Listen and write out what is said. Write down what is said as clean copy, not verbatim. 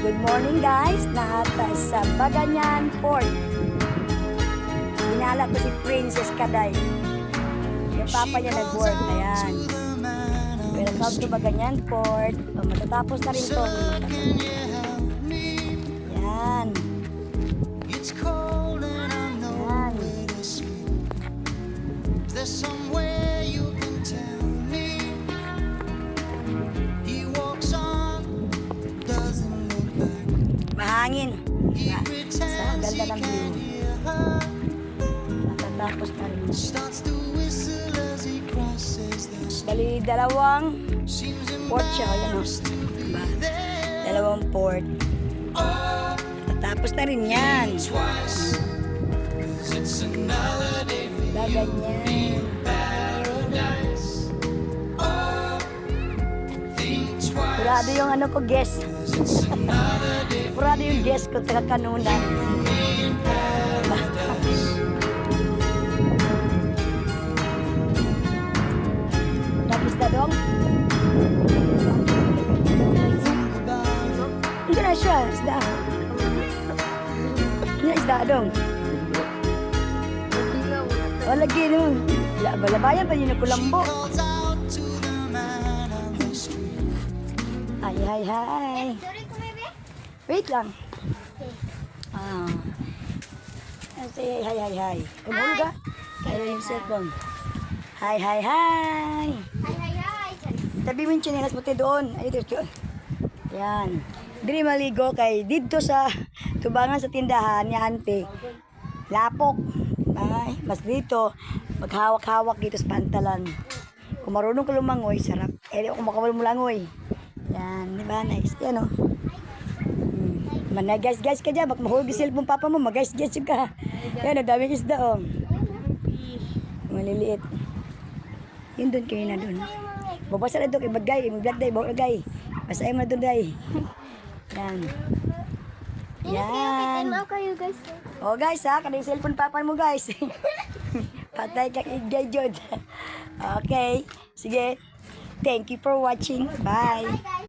Good morning guys, nata sa Baganyan Port. Hinala ko si Princess Kaday. Yung papa niya nag-work, ayan. Welcome to Baganyan Port. Matatapos na rin to. Ayan. Mahangin. Sa ganda ng view. Matatapos na rin. Bali, dalawang port siya. Ayan o. Diba? Dalawang port. Matatapos na rin yan. Diba ganyan? Purado yung ano ko, guest. Purado yung guest ko, taga Kanunan. Tapos na dong? Hindi na siya, isda. Hindi na isda dong. O, lagi naman. Balabayan pa yun kulambo. Hi, hi, hi. Wait lang. Say hi, hi, hi. Kumul ka? Kaya yung cellphone. Hi, hi, hi. Hi, hi, hi. Tabi mo yung chinelas mo doon. Ay, dito. Yan. Diri maligo kay dito sa tubangan sa tindahan ni Ante. Lapok. Ay, mas dito. Maghawak-hawak dito sa pantalan. Kung marunong ka lumangoy, sarap. Eh, kung makawal mo langoy. Yan, di ba? Nice. Yan, o. Manay-guys-guys ka dyan. Bak mahulog yung cellphone papa mo. Mag-guys-guys ka. Yan, o. Daming isda, o. Maliliit. Yun doon kayo na doon. Babasa na doon. Mag-gay. Mag-vlog day. Bawag na gay. Basahin mo na doon, day. Yan. Yan. O, guys, ha. Kada yung cellphone papa mo, guys. Patay ka kay Jod. Okay. Sige. Thank you for watching. Bye.